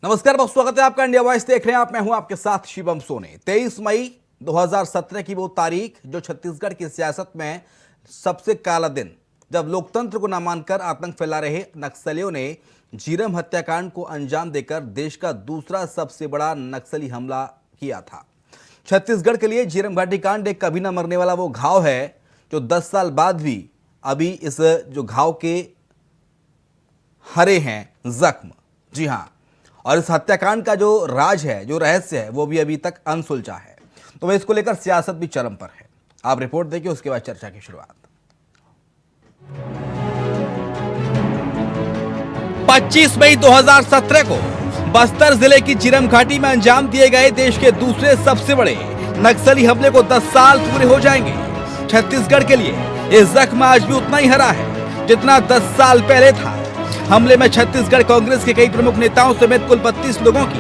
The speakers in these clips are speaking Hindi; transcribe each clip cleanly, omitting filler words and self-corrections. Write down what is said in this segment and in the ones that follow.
नमस्कार, बहुत स्वागत है आपका। इंडिया वॉइस देख रहे हैं आप, मैं हूं आपके साथ शिवम सोने। 23 मई 2017 की वो तारीख जो छत्तीसगढ़ की सियासत में सबसे काला दिन, जब लोकतंत्र को न मानकर आतंक फैला रहे नक्सलियों ने झीरम हत्याकांड को अंजाम देकर देश का दूसरा सबसे बड़ा नक्सली हमला किया था। छत्तीसगढ़ के लिए झीरम घाटी कांड एक कभी न मरने वाला वो घाव है जो 10 साल बाद भी अभी इस जो घाव के हरे हैं जख्म। जी हां, और इस हत्याकांड का जो राज है, जो रहस्य है, वो भी अभी तक अनसुलझा है। तो वह इसको लेकर सियासत भी चरम पर है। आप रिपोर्ट देखिए, उसके बाद चर्चा की शुरुआत। 25 मई 2017 को बस्तर जिले की झीरम घाटी में अंजाम दिए गए देश के दूसरे सबसे बड़े नक्सली हमले को 10 साल पूरे हो जाएंगे। छत्तीसगढ़ के लिए ये जख्म आज भी उतना ही हरा है जितना 10 साल पहले था। हमले में छत्तीसगढ़ कांग्रेस के कई प्रमुख नेताओं समेत कुल 32 लोगों की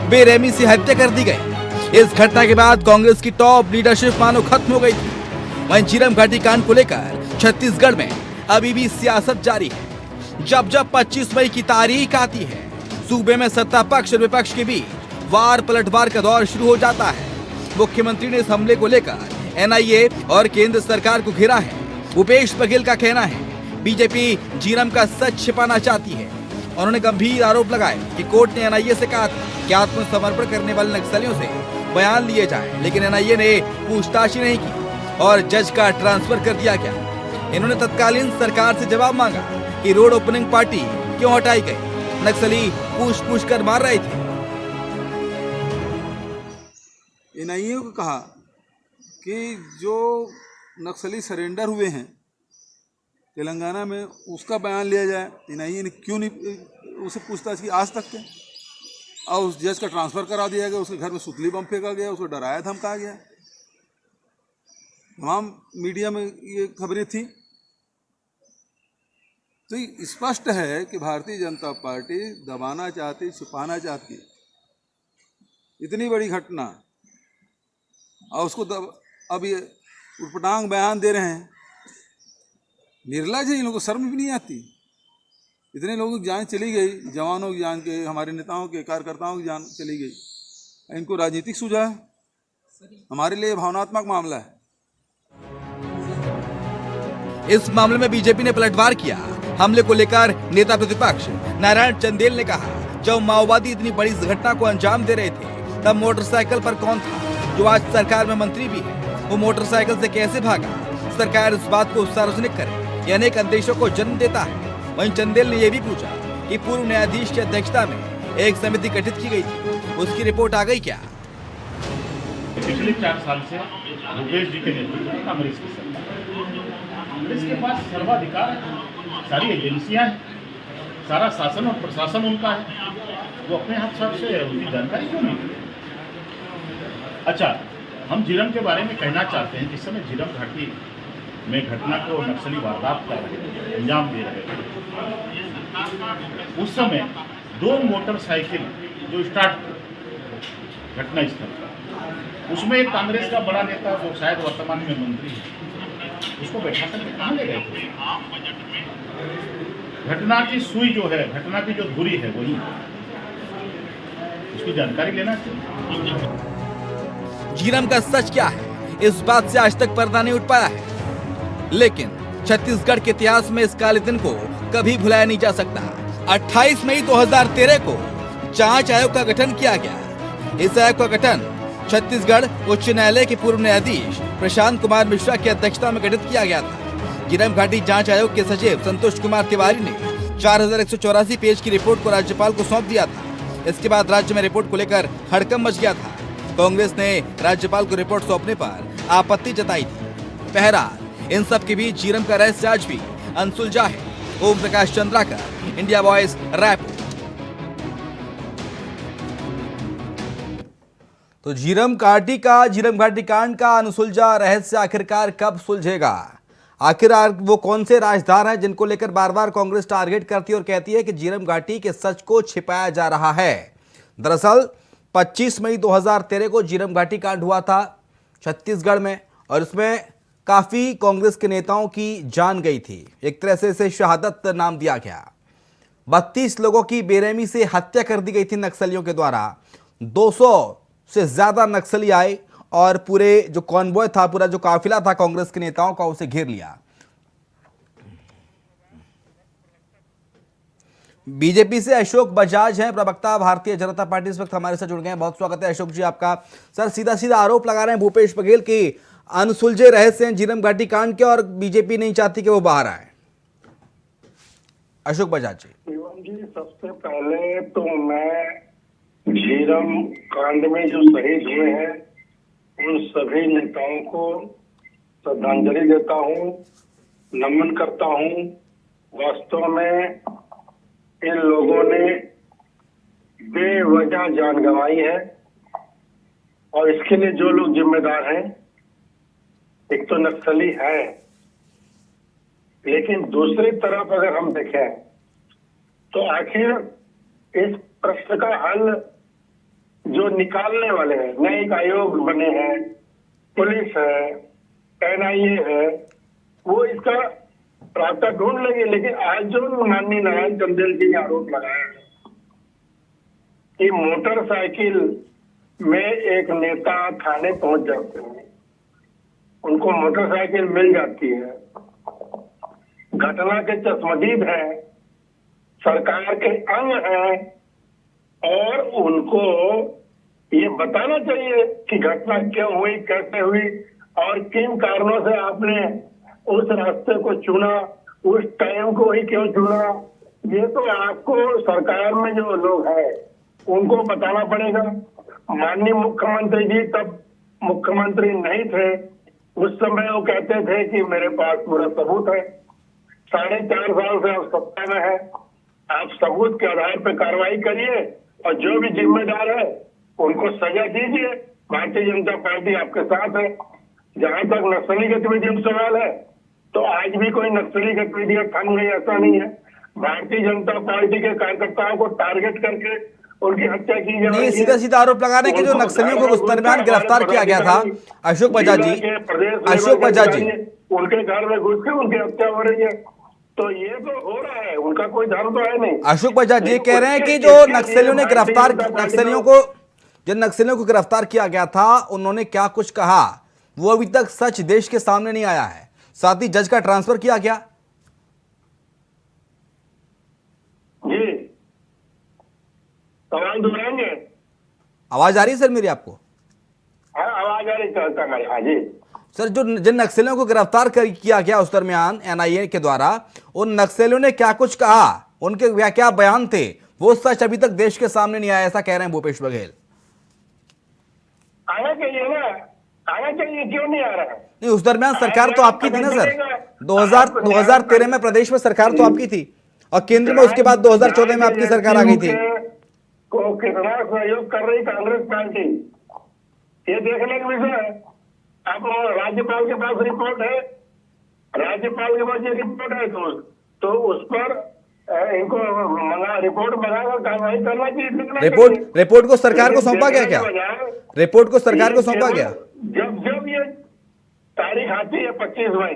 बेरहमी से हत्या कर दी गई। इस घटना के बाद कांग्रेस की टॉप लीडरशिप मानो खत्म हो गई थी। वहीं झीरम घाटी कांड को लेकर छत्तीसगढ़ में अभी भी सियासत जारी है। जब जब 25 मई की तारीख आती है, सूबे में सत्ता पक्ष और विपक्ष के बीच वार पलटवार का दौर शुरू हो जाता है। मुख्यमंत्री ने इस हमले को लेकर एनआईए और केंद्र सरकार को घेरा है। भूपेश बघेल का कहना है बीजेपी झीरम का सच छिपाना चाहती है। उन्होंने गंभीर आरोप लगाए कि कोर्ट ने एनआईए से कहा था कि आत्मसमर्पण करने वाले नक्सलियों से बयान लिए जाएं, लेकिन एनआईए ने पूछताछ ही नहीं की और जज का ट्रांसफर कर दिया गया। इन्होंने तत्कालीन सरकार से जवाब मांगा कि रोड ओपनिंग पार्टी क्यों हटाई गई, नक्सली पूछ कर मार रहे थे। एनआईए को कहा कि जो नक्सली सरेंडर हुए हैं तेलंगाना में, उसका बयान लिया जाए। एनआईए ने क्यों नहीं उसे पूछताछ की आज तक के, और उस जज का ट्रांसफ़र करा दिया गया। उसके घर में सुतली बम फेंका गया, उसको डराया धमकाया गया। तमाम मीडिया में ये खबरें थी। तो ये स्पष्ट है कि भारतीय जनता पार्टी दबाना चाहती, छुपाना चाहती इतनी बड़ी घटना, और उसको अब ये उटपटांग बयान दे रहे हैं। निर्लज है, इन लोगों को शर्म भी नहीं आती। इतने लोगों की जान चली गई, जवानों की जान के, हमारे नेताओं के, कार्यकर्ताओं की जान चली गई। इनको राजनीतिक सुझाव है, हमारे लिए भावनात्मक मामला है। इस मामले में बीजेपी ने पलटवार किया। हमले को लेकर नेता प्रतिपक्ष नारायण चंदेल ने कहा, जब माओवादी इतनी बड़ी घटना को अंजाम दे रहे थे तब मोटरसाइकिल पर कौन था जो आज सरकार में मंत्री भी है? वो मोटरसाइकिल से कैसे भागा? सरकार इस बात को सार्वजनिक करे, ये अनेक अंदेशों को जन्म देता है। वहीं चंदेल ने यह भी पूछा कि पूर्व न्यायाधीश की अध्यक्षता में एक समिति गठित की गई थी, उसकी रिपोर्ट आ गई क्या? पिछले 4 साल से भूपेश जी के नेतृत्व में कांग्रेस की सरकार, कांग्रेस के पास सर्वाधिकार है, सारी एजेंसियां हैं, सारा शासन और प्रशासन उनका है। वो अपने हाथ से उनकी जानकारी क्यों नहीं? अच्छा, हम झीरम के बारे में कहना चाहते हैं। जिस समय झीरम घाटी में घटना को नक्सली वारदात का अंजाम दे रहे थे, उस समय 2 मोटरसाइकिल जो स्टार्ट घटना स्थल का, उसमें एक कांग्रेस का बड़ा नेता जो शायद वर्तमान में मंत्री है, उसको बैठा करके कहाँ ले गए थे? घटना की सुई जो है, घटना की जो धुरी है, वही उसकी जानकारी लेना चाहिए। झीरम का सच क्या है, इस बात से आज तक पर्दा नहीं उठ पाया है। लेकिन छत्तीसगढ़ के इतिहास में इस काले दिन को कभी भुलाया नहीं जा सकता। 28 मई 2013 को जांच आयोग का गठन किया गया। इस आयोग का गठन छत्तीसगढ़ उच्च न्यायालय के पूर्व न्यायाधीश प्रशांत कुमार मिश्रा की अध्यक्षता में गठित किया गया था। झीरम घाटी जांच आयोग के सचिव संतोष कुमार तिवारी ने 4184 पेज की रिपोर्ट को राज्यपाल को सौंप दिया था। इसके बाद राज्य में रिपोर्ट को लेकर हड़कंप मच गया था। कांग्रेस ने राज्यपाल को रिपोर्ट सौंपने पर आपत्ति जताई थी। बहरहाल इन सब के बीच झीरम का रहस्य आज भी अनसुलझा है। Om Prakash Chandrakar, India voice, Raipur. तो झीरम घाटी कांड का अनसुलझा रहस्य आखिरकार कब सुलझेगा? आखिर वो कौन से राजदार हैं जिनको लेकर बार बार कांग्रेस टारगेट करती है और कहती है कि झीरम घाटी के सच को छिपाया जा रहा है? दरअसल 25 मई 2013 को झीरम घाटी कांड हुआ था छत्तीसगढ़ में, और इसमें काफी कांग्रेस के नेताओं की जान गई थी। एक तरह से इसे शहादत नाम दिया गया। 32 लोगों की बेरहमी से हत्या कर दी गई थी नक्सलियों के द्वारा। 200 से ज्यादा नक्सली आए और पूरे जो कॉन्वॉय था, पूरा जो काफिला था कांग्रेस के नेताओं का, उसे घेर लिया। बीजेपी से अशोक बजाज हैं, प्रवक्ता भारतीय जनता पार्टी, इस वक्त हमारे साथ जुड़ गए हैं। बहुत स्वागत है अशोक जी आपका। सर, सीधा सीधा आरोप लगा रहे हैं भूपेश बघेल की अनसुलझे रहस्य हैं झीरम घाटी कांड के और बीजेपी नहीं चाहती कि वो बाहर आए। अशोक बजाज जी। एवं जी, सबसे पहले तो मैं झीरम कांड में जो शहीद हुए हैं उन सभी नेताओं को श्रद्धांजलि देता हूं, नमन करता हूं। वास्तव में इन लोगों ने बेवजह जान गंवाई है और इसके लिए जो लोग जिम्मेदार हैं, एक तो नक्सली है, लेकिन दूसरी तरफ अगर हम देखें तो आखिर इस प्रश्न का हल जो निकालने वाले हैं, न्यायिक आयोग बने हैं, पुलिस है, एनआईए है, वो इसका रास्ता ढूंढ लेंगे। लेकिन आज जो माननीय नारायण चंदेल जी ने आरोप लगाया है कि मोटरसाइकिल में एक नेता थाने पहुंच जाते हैं, उनको मोटरसाइकिल मिल जाती है, घटना के चश्मदीद हैं, सरकार के अंग हैं और उनको ये बताना चाहिए कि घटना क्यों हुई, कैसे हुई और किन कारणों से आपने उस रास्ते को चुना, उस टाइम को ही क्यों चुना। ये तो आपको सरकार में जो लोग हैं उनको बताना पड़ेगा। माननीय मुख्यमंत्री जी तब मुख्यमंत्री नहीं थे, उस समय वो कहते थे कि मेरे पास पूरा सबूत है। 4.5 साल से आप सत्ता में है, आप सबूत के आधार पर कार्रवाई करिए और जो भी जिम्मेदार है उनको सजा दीजिए। भारतीय जनता पार्टी आपके साथ है। जहां तक नक्सली गतिविधियों का सवाल है तो आज भी कोई नक्सली गतिविधियां थम गई ऐसा नहीं है। भारतीय जनता पार्टी के कार्यकर्ताओं को टारगेट करके उनकी हत्या की जा रही है। सीधा सीधा आरोप लगा रहे हैं कि जो नक्सलियों को उस दरमियान गिरफ्तार किया गया था, अशोक बजाज जी, अशोक बजाज जी, उनके घर में घुस के उनकी हत्या हो रही है। तो ये तो हो रहा है, उनका कोई धर्म तो है नहीं। अशोक बजाज जी कह रहे हैं कि जो नक्सलियों ने गिरफ्तार, जिन नक्सलियों को गिरफ्तार किया गया था उन्होंने क्या कुछ कहा वो अभी तक सच देश के सामने नहीं आया है। साथ ही जज का ट्रांसफर किया गया। जी, सवाल दोहराएंगे? आवाज आ रही है सर मेरी आपको? हाँ, आवाज आ रही है। हाँ जी सर, जो जिन नक्सलियों को गिरफ्तार किया गया उस दरमियान एनआईए के द्वारा, उन नक्सलियों ने क्या कुछ कहा, उनके क्या बयान थे, वो सच अभी तक देश के सामने नहीं आया, ऐसा कह रहे हैं भूपेश बघेल। आना चाहिए ना, आना चाहिए, क्यों नहीं आ रहा है? नहीं, उस दरमियान सरकार तो आपकी थी ना सर। 2013 में प्रदेश में सरकार तो आपकी थी और केंद्र में उसके बाद 2014 में आपकी सरकार आ गई थी। को कितना सहयोग कर रही कांग्रेस पार्टी, ये देखने का विषय है। अब राज्यपाल के पास रिपोर्ट है, राज्यपाल के पास ये रिपोर्ट है तो उस पर इनको रिपोर्ट मंगाकर कार्रवाई करना चाहिए। रिपोर्ट को सरकार को सौंपा गया क्या? रिपोर्ट को सरकार को सौंपा गया? जब ये तारीख आती है 25 मई,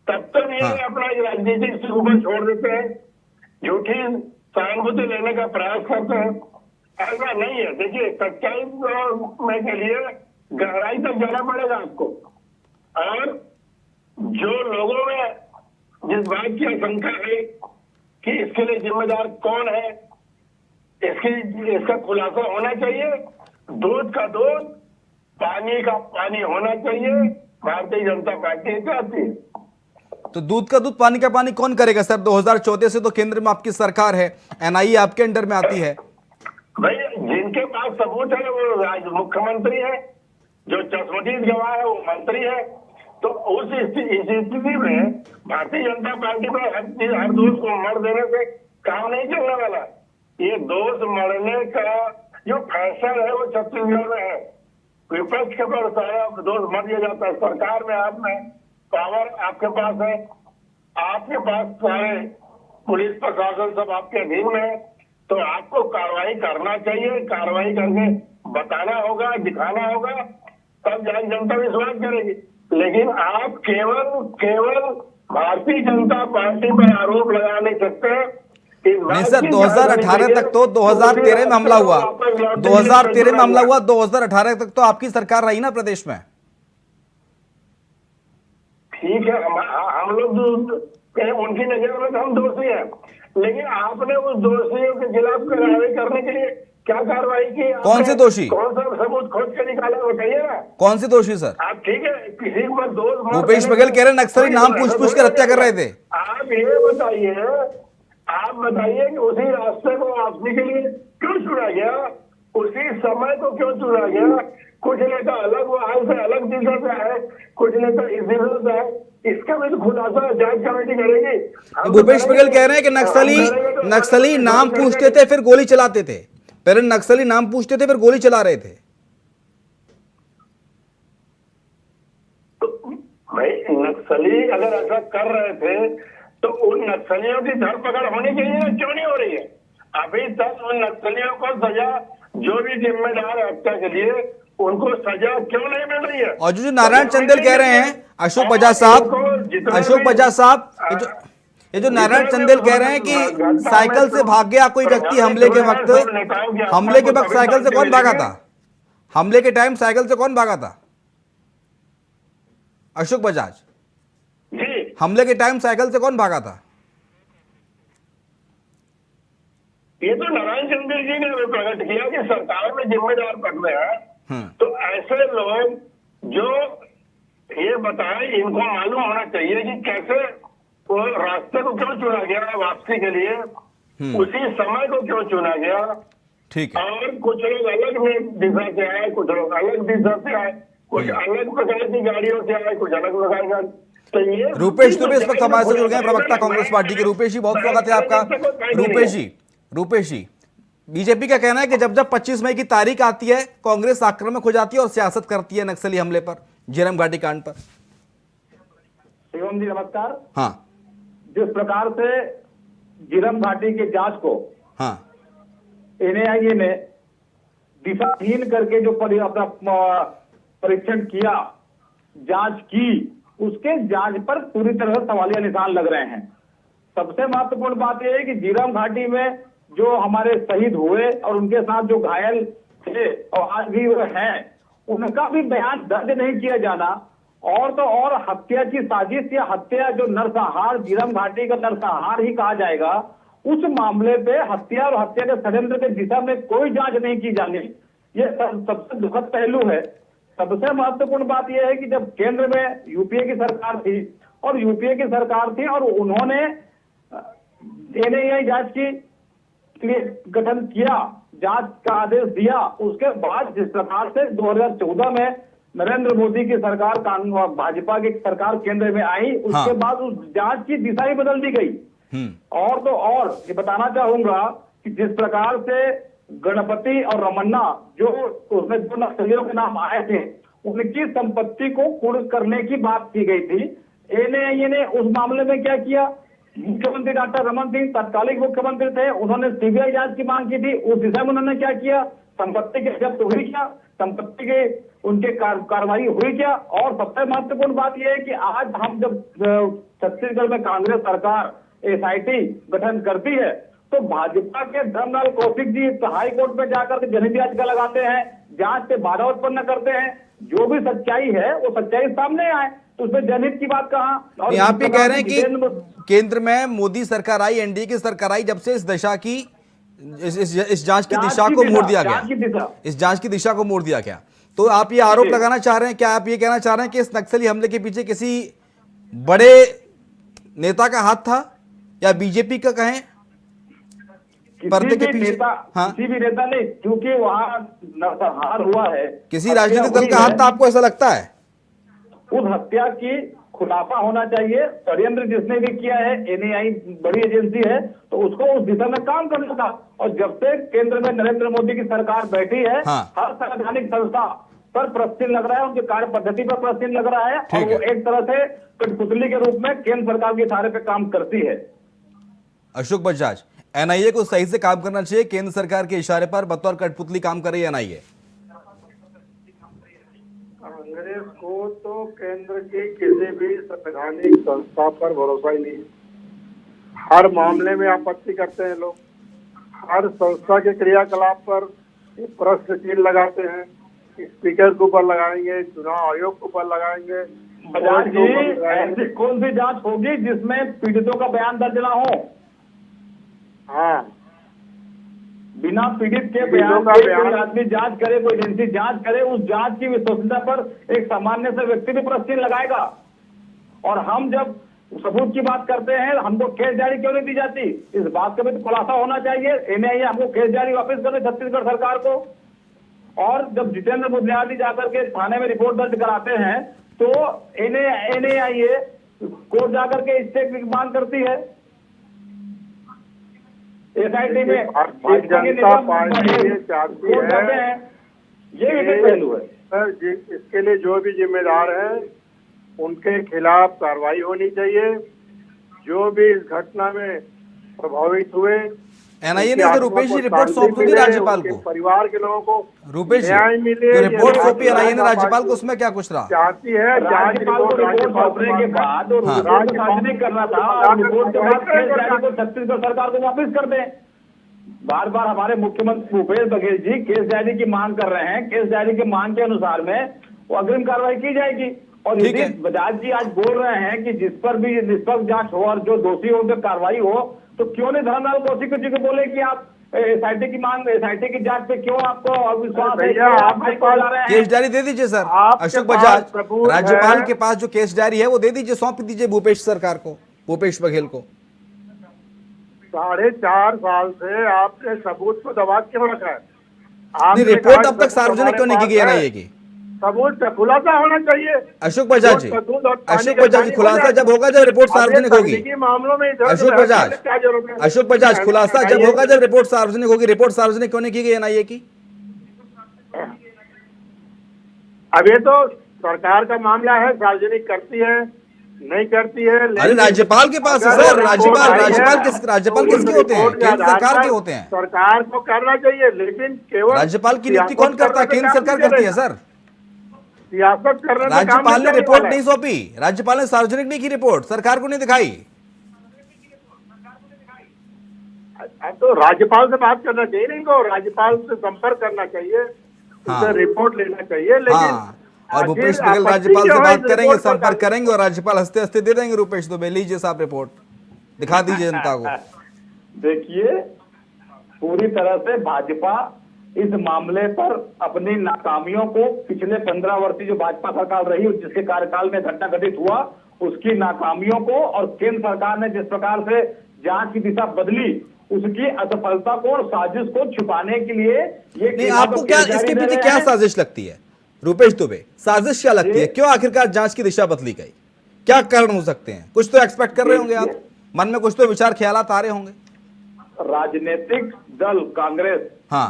तब तक ये अपना राजनीतिक सुबह छोड़ देते हैं, झूठी सहानुभूति लेने का प्रयास करते हैं। ऐसा नहीं है। देखिए, सच्चाई में के लिए गहराई तक जाना पड़ेगा आपको। और जो लोगों में जिस बात की आशंका है कि इसके लिए जिम्मेदार कौन है, इसका खुलासा होना चाहिए। दूध का दूध, पानी का पानी होना चाहिए। भारतीय जनता पार्टी चाहती है। तो दूध का दूध पानी का पानी कौन करेगा सर? 2014 से तो केंद्र में आपकी सरकार है, एनआईए आपके अंडर में आती है। भाई, जिनके पास सबूत है वो मुख्यमंत्री है, जो चश्मदीद गवाह है वो मंत्री है। तो उस स्थिति में भारतीय जनता पार्टी में हर दोष को मर देने से काम नहीं चलने वाला। ये दोष मरने का जो फैसला है वो छत्तीसगढ़ में है। विपक्ष के पास सारा दोष मर दिया जाता है। सरकार में आप में पावर आपके पास है, आपके पास सारे पुलिस प्रशासन सब आपके अधीन में है। तो आपको कार्रवाई करना चाहिए, कार्रवाई करके बताना होगा, दिखाना होगा, तब जनता विश्वास करेगी। लेकिन आप केवल भारतीय जनता पार्टी पर आरोप लगा नहीं सकते नहीं सर, 2018 तक तो 2013 में हमला हुआ, 2013 में हमला हुआ, 2018 तक तो आपकी सरकार रही ना प्रदेश में। ठीक है, हम लोग उनकी नजर में तो हम दोषी हैं, लेकिन आपने उस दोषियों के खिलाफ कार्रवाई करने के लिए क्या कार्रवाई की? कौन से दोषी? कौन सा सबूत खोज के निकाला बताइए ना। कौन से दोषी सर? आप ठीक है, किसी को दोष भूपेश बघेल कह रहे नक्सली नाम पूछ कर हत्या कर रहे थे। आप ये बताइए, आप बताइए कि उसी रास्ते को वापसी के लिए क्यों चुना गया, उसी समय को क्यों चुना गया? कुछ नेता अलग वहां से अलग दिशा से आए, कुछ नेता इस दिशा से आए, इसका भी तो खुलासा जांच कमेटी करेगी। भूपेश बघेल कह रहे हैं कि नक्सली नाम पूछते थे फिर गोली चलाते थे, पहले नक्सली नाम पूछते थे फिर गोली चला रहे थे। भाई नक्सली अगर ऐसा कर रहे थे तो उन नक्सलियों की धरपकड़ होनी चाहिए, क्यों नहीं हो रही है? अभी तक उन नक्सलियों को सजा, जो भी जिम्मेदार है हत्या के लिए, उनको सजा क्यों नहीं मिल रही है? और जो नारायण चंदेल कह रहे हैं, अशोक बजाज साहब, ये जो नारायण चंदेल कह रहे हैं कि साइकिल से भाग गया कोई व्यक्ति हमले के वक्त साइकिल से कौन भागा था? हमले के टाइम साइकिल से कौन भागा था? अशोक बजाज, जी, हमले के टाइम साइकिल से कौन भागा था? ये तो नारायण चंदेल जी ने प्रकट किया कि सरकार में जिम्मेदार पद में है, तो ऐसे लोग जो ये बताएं, इनको मालूम होना चाहिए कि कैसे वो रास्ते को क्यों चुना गया वापसी के लिए, उसी समय को क्यों चुना गया। ठीक है। और कुछ लोग अलग दिशा से आए, कुछ लोग अलग दिशा से आए, कुछ अलग प्रकार की गाड़ियों से आए, कुछ अलग प्रकार का। तो ये रूपेश दुबे इस वक्त हमारे से जुड़ गए, प्रवक्ता कांग्रेस पार्टी के। रूपेश जी, बहुत स्वागत है आपका। रूपेश जी, बीजेपी का कहना है कि जब 25 मई की तारीख आती है, कांग्रेस आक्रामक हो जाती है और सियासत करती है नक्सली हमले पर, झीरम घाटी कांड पर। शिवम जी नमस्कार। हाँ, जिस प्रकार से झीरम घाटी के जांच को हाँ, एनआईए ने दिशाहीन करके जो अपना परीक्षण किया, जांच की, उसके जांच पर पूरी तरह से सवालिया निशान लग रहे हैं। सबसे महत्वपूर्ण बात यह है कि झीरम घाटी में जो हमारे शहीद हुए और उनके साथ जो घायल थे और आज भी वो हैं, उनका भी बयान दर्ज नहीं किया जाना, और तो और हत्या की साजिश या हत्या जो नरसंहार, झीरम घाटी का नरसंहार ही कहा जाएगा, उस मामले पे हत्या और हत्या के षड्यंत्र के दिशा में कोई जांच नहीं की जानी, ये सबसे दुखद पहलू है। सबसे महत्वपूर्ण बात यह है कि जब केंद्र में यूपीए की सरकार थी और उन्होंने एनआईए जांच की लिए गठन किया, जांच का आदेश दिया, उसके बाद जिस प्रकार से 2014 में नरेंद्र मोदी की सरकार, भाजपा की सरकार केंद्र में आई, उसके बाद उस जांच की दिशा ही बदल दी गई। और तो और ये बताना चाहूंगा कि जिस प्रकार से गणपति और रमन्ना, जो उसमें जो नक्सलियों के नाम आए थे, उनकी संपत्ति को कुर्क करने की बात की गई थी। एनआईए ने उस मामले में क्या किया? मुख्यमंत्री डॉक्टर रमन सिंह तत्कालीन मुख्यमंत्री थे, उन्होंने सीबीआई जांच की मांग की थी। उस दिशा में उन्होंने क्या किया? संपत्ति के जब्त हुई क्या? संपत्ति के उनके कार्रवाई हुई क्या? और सबसे महत्वपूर्ण बात यह है कि आज हम जब छत्तीसगढ़ में कांग्रेस सरकार एसआईटी गठन करती है, तो भाजपा के धर्मलाल कौशिक जी हाई कोर्ट में जाकर जनहित याचिका लगाते हैं, जांच से बाधा उत्पन्न करते हैं। जो भी सच्चाई है वो सच्चाई सामने आए, तो उसमें जनहित की बात कहां? आप ये कह रहे हैं कि केंद्र में मोदी सरकार आई, एनडीए की सरकार आई, जब से इस दिशा की इस जांच की दिशा को मोड़ दिया गया, इस जांच की दिशा को मोड़ दिया गया। तो आप ये आरोप लगाना चाह रहे हैं, क्या आप ये कहना चाह रहे हैं कि इस नक्सली हमले के पीछे किसी बड़े नेता का हाथ था, या बीजेपी का कहें पर्दे के पीछे? हाँ, किसी भी नेता नहीं, क्योंकि वहां नरसंहार हुआ है। किसी राजनीतिक दल का हाथ था, आपको ऐसा लगता है? उस हत्या की खुलासा होना चाहिए। षड्यंत्र जिसने भी किया है, एनआईए बड़ी एजेंसी है, तो उसको उस दिशा में काम करना था। और जब से केंद्र में नरेंद्र मोदी की सरकार बैठी है, हर संवैधानिक संस्था पर प्रश्न लग रहा है, उनकी कार्य पद्धति पर प्रश्न लग रहा है, और वो एक तरह से कठपुतली के रूप में केंद्र सरकार के इशारे पे काम करती है। अशोक बजाज, एनआईए को सही से काम करना चाहिए, केंद्र सरकार के इशारे पर बतौर कठपुतली काम कर रही है एनआईए। कांग्रेस को तो केंद्र की किसी भी संवैधानिक संस्था पर भरोसा ही नहीं। हर मामले में आपत्ति करते हैं लोग, हर संस्था के क्रियाकलाप पर प्रश्न चिन्ह लगाते हैं। स्पीकर के ऊपर लगाएंगे, चुनाव आयोग के ऊपर लगाएंगे, बजाज जी ऐसी कौन सी जांच होगी जिसमें पीड़ितों का बयान दर्ज ना हो? हाँ, बिना पीड़ित के बयान का के बयान- कोई आदमी जांच करे, कोई एजेंसी जांच करे, उस जांच की विश्वसनीयता पर एक सामान्य से व्यक्ति भी प्रश्न चिन्ह लगाएगा। और हम जब सबूत की बात करते हैं, हमको केस जारी क्यों नहीं दी जाती? इस बात का भी तो खुलासा होना चाहिए। एनआईए हमको केस जारी वापस करे छत्तीसगढ़ सरकार को। और जब जितेंद्र बुनियादी जाकर के थाने में रिपोर्ट दर्ज कराते हैं तो एनआईए कोर्ट जाकर के स्टे की मांग करती है। एसआईटी में भारतीय जनता पार्टी ये चाहती कोर्ट जाते है, हैं। ये विशेष पहलू है। इसके लिए जो भी जिम्मेदार है उनके खिलाफ कार्रवाई होनी चाहिए। जो भी इस घटना में प्रभावित हुए, एनआईए ने उनकी तो रुपेश जी आत्मा को रिपोर्ट शांति सौंप दी मिले, राज्यपाल उनके को। परिवार के लोगों को रुपेश जी न्याय मिले। जो रिपोर्ट ये सौंपी एनआईए ने जनता राज्यपाल को, पार्टी उसमें क्या कुछ रहा? चाहती है राज्यपाल को रिपोर्ट सौंपने के बाद और हाँ। रिपोर्ट को सार्वजनिक करना था और रिपोर्ट के बाद केस जारी को छत्तीसगढ़ सरकार को वापस कर दें। बार बार हमारे मुख्यमंत्री भूपेश बघेल जी केस जारी की मांग कर रहे हैं। केस जारी की मांग के अनुसार में वो अग्रिम कार्रवाई की जाएगी। और ठीक यदि है। बजाज जी आज बोल रहे हैं कि जिस पर भी निष्पक्ष जांच हो और जो दोषी हो उन पर कार्रवाई हो, तो क्यों नहीं धर्मलाल कौशिक जी को बोले कि आप एसआईटी की मांग, एसआईटी की जांच पे क्यों आपको अविश्वास है? भैया, क्यों आप आपके हाईकोर्ट जा रहे हैं? केस डायरी दे दीजिए सर। आपके अशोक पास बजाज, सबूत राज्यपाल है। के पास जो केस डायरी है वो दे दीजिए, सौंप दीजिए भूपेश सरकार को, भूपेश बघेल को। 4.5 साल से आपने सबूत को दबा क्यों रखा है? नहीं, आपने रिपोर्ट कहा अब तक सार्वजनिक क्यों नहीं की गई हमारे एनआईए की? सबूत का खुलासा होना चाहिए। अशोक बजाज जी, दूध और पानी अशोक का बजाज जी, पानी खुलासा हो जब होगा जब रिपोर्ट अब ये सार्वजनिक होगी। तकनीकी मामलों में इधर अशोक उधर बजाज, क्या जरूरत है? अशोक बजाज, खुलासा जब होगा जब रिपोर्ट सार्वजनिक होगी। रिपोर्ट सार्वजनिक क्यों नहीं की गई एनआईए की? अब ये तो सरकार का मामला है, सार्वजनिक करती है नहीं करती है। अरे राज्यपाल के पास है अगर सर, रिपोर्ट राज्यपाल आई है, राज्यपाल तो किसके होते हैं? रिपोर्ट के केंद्र आधार सरकार पर के होते हैं। सरकार को करना चाहिए, लेकिन केवल राज्यपाल की नियुक्ति कौन सियासत करता है? करने केंद्र से सरकार काम करती है नहीं सर। सियासत करने से काम राज्यपाल ने चलने रिपोर्ट वाला है। नहीं सौंपी, राज्यपाल ने सार्वजनिक नहीं की रिपोर्ट, सरकार को नहीं दिखाई। अब तो राज्यपाल से बात करना चाहिए, नहीं तो राज्यपाल से संपर्क करना चाहिए, हाँ। उसे रिपोर्ट लेना चाहिए। लेकिन हाँ, और भूपेश आखिर बघेल आपत्ति राज्यपाल जो से है बात इस करेंगे, रिपोर्ट पर संपर्क करेंगे और राज्यपाल हंसते हंसते दे देंगे रुपेश दुबे, लीजिए साहब रिपोर्ट, दिखा दीजिए जनता को। देखिए, पूरी तरह से भाजपा इस मामले पर अपनी नाकामियों को पिछले 15 वर्षीय जो भाजपा सरकार रही जिसके कार्यकाल में घटना घटित हुआ उसकी नाकामियों को और केंद्र सरकार ने जिस प्रकार से जांच की दिशा बदली उसकी असफलता को और साजिश को छुपाने के लिए ये नहीं, आपको क्या इसके पीछे क्या साजिश लगती है रुपेश दुबे? साजिश क्या लगती है? क्यों आखिरकार जांच की दिशा बदली गई? क्या कारण हो सकते हैं? कुछ तो एक्सपेक्ट कर रहे होंगे आप, मन में कुछ तो विचार ख्यालात आ रहे होंगे। राजनीतिक दल कांग्रेस हाँ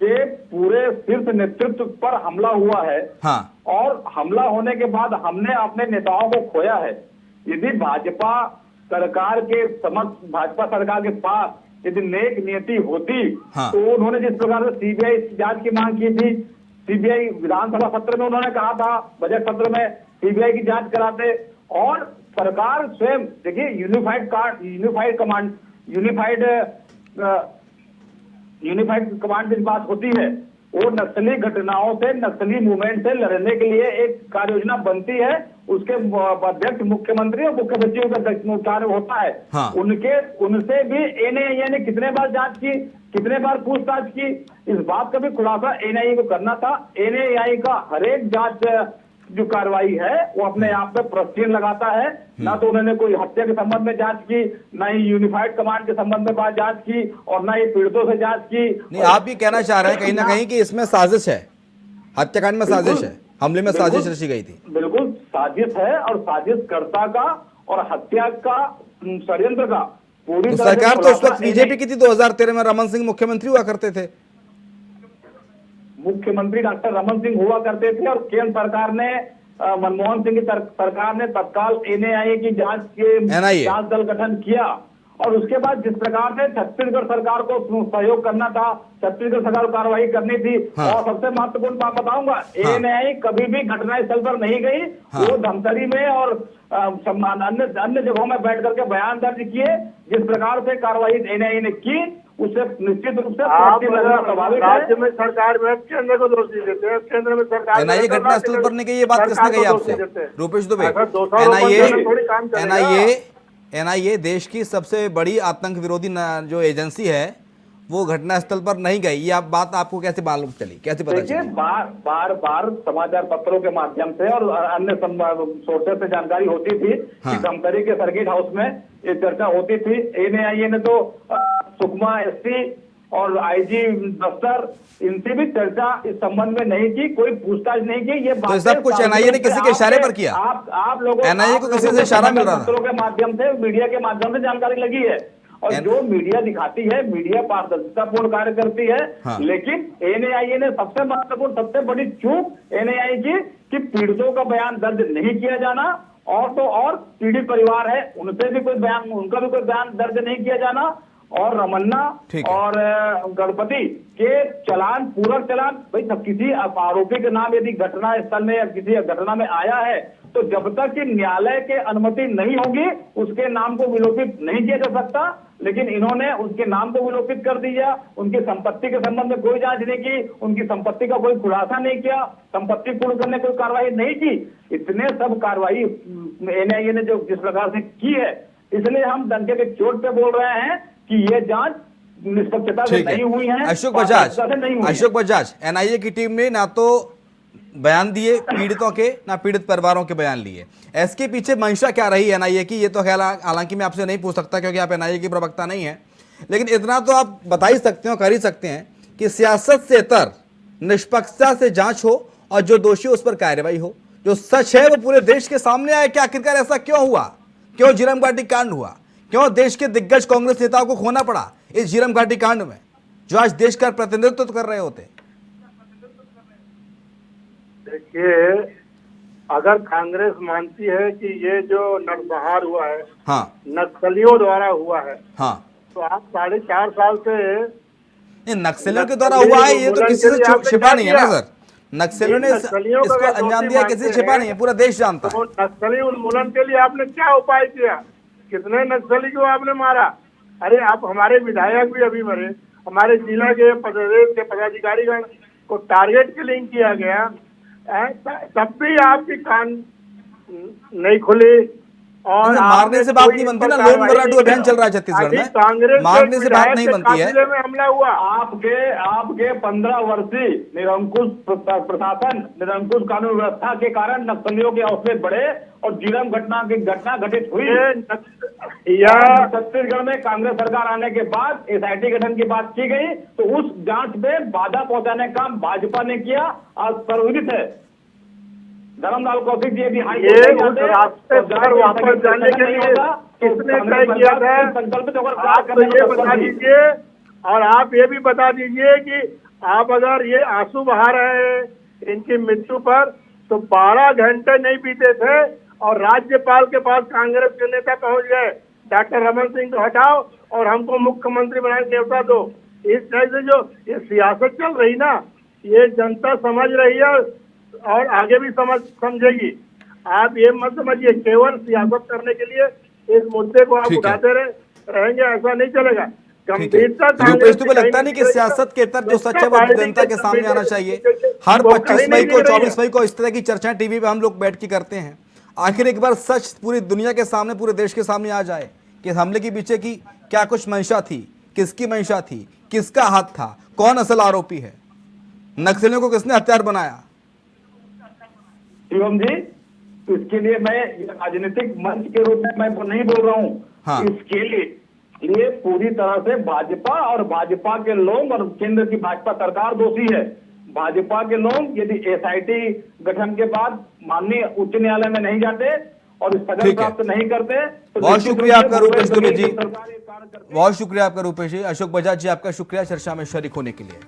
के पूरे शीर्ष नेतृत्व पर हमला हुआ है। हाँ, और हमला होने के बाद हमने अपने नेताओं को खोया है। यदि भाजपा सरकार के समक्ष, भाजपा सरकार के पास यदि नेक नियति होती हाँ। तो उन्होंने जिस प्रकार से सीबीआई जांच की मांग की थी, सीबीआई विधानसभा सत्र में उन्होंने कहा था, बजट सत्र में सीबीआई की जांच कराते। और सरकार स्वयं देखिए, यूनिफाइड कमांड की बात होती है, वो नक्सली घटनाओं से, नक्सली मूवमेंट से लड़ने के लिए एक कार्य योजना बनती है। उसके अध्यक्ष मुख्यमंत्री और मुख्य सचिव का कार्य होता है। हाँ। उनसे भी एनआईए ने कितने बार जांच की, कितने बार पूछताछ की, इस बात का भी खुलासा एनआईए को करना था। एनआईए का हर एक जांच जो कार्रवाई है वो अपने आप में प्रश्न लगाता है। ना तो उन्होंने कोई हत्या के संबंध में जांच की, ना ही यूनिफाइड कमांड के संबंध में जांच की, और ना ही पीड़ितों से जांच की। नहीं, आप ये कहना चाह रहे हैं कहीं ना कहीं कि इसमें साजिश है, हत्याकांड में साजिश है, हमले में साजिश रची गई थी। बिल्कुल साजिश है, और साजिशकर्ता का और हत्या का षड्यंत्र का पूरी तो तरह से सरकार तो उस वक्त खुलासा बीजेपी की थी, 2013 में रमन सिंह मुख्यमंत्री हुआ करते थे। मुख्यमंत्री डॉक्टर रमन सिंह हुआ करते थे, और केंद्र सरकार ने मनमोहन सिंह की सरकार ने तत्काल एनआईए की जांच के NIA जांच दल गठन किया। और उसके बाद जिस प्रकार से छत्तीसगढ़ सरकार को सहयोग करना था, छत्तीसगढ़ सरकार को कार्रवाई करनी थी। हाँ। और सबसे महत्वपूर्ण बात बताऊंगा, एएनआई कभी भी घटनास्थल पर नहीं गई। हाँ। वो धमतरी में और अन्य जगहों में बैठ करके बयान दर्ज किए। जिस प्रकार से कार्रवाई एएनआई ने की, उससे निश्चित रूप से आप स्वाभाविक राज्य है। में सरकार में केंद्र को दोषी देते हैं, केंद्र में सरकार एनआईए घटनास्थल पर नहीं गई, ये बात किसने कही आपसे? रूपेश दुबे, एनआईए देश की सबसे बड़ी आतंक विरोधी जो एजेंसी है वो घटनास्थल पर नहीं गई, ये बात आपको कैसे मालूम चली, कैसे पता देखिए, चली? बार समाचार पत्रों के माध्यम से और अन्य सोर्सेस से जानकारी होती थी हाँ। कि धमतरी के सर्किट हाउस में ये चर्चा होती थी। एएनआईए ने तो सुकमा एसपी और आईजी दफ्तर, इनसे भी चर्चा इस संबंध में नहीं की, कोई पूछताछ नहीं की। ये तो सब कुछ एनआईए ने किसी के इशारे पर किया? आप लोगों एनआईए को किसी से इशारा मिल रहा था? पत्रों के माध्यम से, मीडिया के माध्यम से जानकारी लगी है। और जो मीडिया दिखाती है, मीडिया पारदर्शितापूर्ण कार्य करती है। हाँ। लेकिन एएनआईए ने सबसे महत्वपूर्ण, सबसे बड़ी चूक एएनआई की कि पीड़ितों का बयान दर्ज नहीं किया जाना, और तो और पीड़ित परिवार है उनसे भी कोई बयान, उनका भी कोई बयान दर्ज नहीं किया जाना, और रमन्ना और गणपति के चलान, पूरक चलान। भाई सब किसी आरोपी के नाम यदि घटना स्थल में या किसी घटना में आया है, तो जब तक कि न्यायालय के अनुमति नहीं होगी उसके नाम को विलोपित नहीं किया जा सकता। लेकिन इन्होंने उसके नाम को विलोपित कर दिया, उनकी संपत्ति के संबंध में कोई जांच नहीं की, उनकी संपत्ति का कोई खुलासा नहीं किया, संपत्ति पूर्ण करने कोई कार्रवाई नहीं की। इतने सब कार्रवाई एएनआईए ने जो जिस प्रकार से की है, इसलिए हम डंके के चोट पे बोल रहे हैं कि ये जांच निष्पक्षता से नहीं हुई है। अशोक बजाज, एनआईए की टीम ने ना तो बयान दिए पीड़ितों के, ना पीड़ित परिवारों के बयान लिए। इसके पीछे मंशा क्या रही एनआईए की, ये तो हालांकि मैं आपसे नहीं पूछ सकता क्योंकि आप एनआईए की प्रवक्ता नहीं है, लेकिन इतना तो आप बता ही सकते हो, कर ही सकते हैं कि सियासत से इतर निष्पक्षता से जांच हो और जो दोषी उस पर कार्रवाई हो, जो सच है वो पूरे देश के सामने आए कि आखिरकार ऐसा क्यों हुआ, क्यों झीरम घाटी कांड हुआ, क्यों देश के दिग्गज कांग्रेस नेताओं को खोना पड़ा इस झीरम घाटी कांड में, जो आज देश का प्रतिनिधित्व कर रहे होते। देखिए, अगर कांग्रेस मानती है कि ये जो नरसंहार हुआ है, हाँ, नक्सलियों द्वारा हुआ है, हाँ, तो आप 4.5 साल से ये नक्सलियों के द्वारा हुआ है, ये तो किसी से छिपा नहीं है ना सर। नक्सलियों ने इसको अंजाम दिया, किसी से छिपा नहीं है, पूरा देश जानता है। तो नक्सली उन्मूलन के लिए आपने क्या उपाय किया? कितने नक्सली को आपने मारा? अरे आप हमारे विधायक भी अभी मरे, हमारे जिला के प्रदेश के पदाधिकारीगण को टारगेट किलिंग किया गया, तब भी आपकी कान नहीं खुली। और मारने से बात नहीं बनती ना, लोन वर्राटू अभियान चल रहा है छत्तीसगढ़ में, मारने से बात नहीं बनती है। में हमला हुआ। आपके 15 वर्षीय निरंकुश प्रशासन, निरंकुश कानून व्यवस्था के कारण नक्सलियों के हौसले बढ़े और झीरम घटना घटित हुई। छत्तीसगढ़ में कांग्रेस सरकार आने के बाद एसआईटी गठन की बात की गई, तो उस जांच में बाधा पहुंचाने का काम भाजपा ने किया। आज सर्वविदित है, धर्मलाल कौशिक जी भी उस रास्ते पर वापस जाने के लिए किसने तय किया था? आप तो ये बता दीजिए, और आप ये भी बता दीजिए कि आप अगर ये आंसू बहा रहे हैं इनकी मृत्यु पर, तो 12 घंटे नहीं बीते थे और राज्यपाल के पास कांग्रेस के नेता पहुंच गए, डॉक्टर रमन सिंह को हटाओ और हमको मुख्यमंत्री बनाए न्योता दो। इस तरह से जो ये सियासत चल रही ना, ये जनता समझ रही है और आगे भी समझेगी। आप ये मत समझिए केवल सियासत करने के लिए इस मुद्दे को आप उठाते रहेंगे, ऐसा नहीं चलेगा। गंभीरता रूपेश दुबे, लगता नहीं कि सियासत के तहत जो सच है वो जनता के सामने आना चाहिए। हर 25 मई को, 24 मई को इस तरह की चर्चाएं टीवी पे हम लोग बैठ के करते हैं। आखिर एक बार सच पूरी दुनिया के सामने, पूरे देश के सामने आ जाए कि हमले के पीछे की क्या कुछ मंशा थी, किसकी मंशा थी, किसका हाथ था, कौन असल आरोपी है, नक्सलियों को किसने हथियार बनाया। शिवम जी, इसके लिए मैं राजनीतिक मंच के रूप में मैं नहीं बोल रहा हूँ। हाँ। इसके लिए पूरी तरह से भाजपा और भाजपा के लोग और केंद्र की भाजपा सरकार दोषी है। भाजपा के लोग यदि एसआईटी गठन के बाद माननीय उच्च न्यायालय में नहीं जाते और स्थगन प्राप्त नहीं करते, तो बहुत शुक्रिया आपका रूपेश दुबे जी, बहुत शुक्रिया आपका रूपेश जी। अशोक बजाज जी, आपका शुक्रिया चर्चा में शरीक होने के लिए।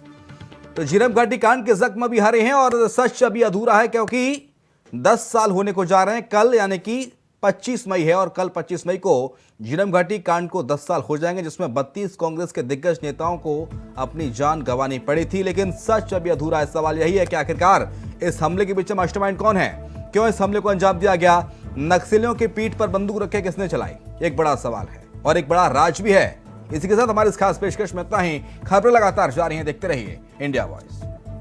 तो झीरम घाटी कांड के जख्म अभी हरे हैं और सच अभी अधूरा है, क्योंकि 10 साल होने को जा रहे हैं कल, यानी कि 25 मई है और कल 25 मई को झीरम घाटी कांड को 10 साल हो जाएंगे, जिसमें 32 कांग्रेस के दिग्गज नेताओं को अपनी जान गंवानी पड़ी थी। लेकिन सच अभी अधूरा है। सवाल यही है कि आखिरकार इस हमले के पीछे मास्टरमाइंड कौन है, क्यों इस हमले को अंजाम दिया गया, नक्सलियों की पीठ पर बंदूक रखे किसने चलाई, एक बड़ा सवाल है और एक बड़ा राज भी है। इसी के साथ हमारे इस खास पेशकश में इतना ही। खबरें लगातार जारी हैं, देखते रहिए इंडिया वॉइस।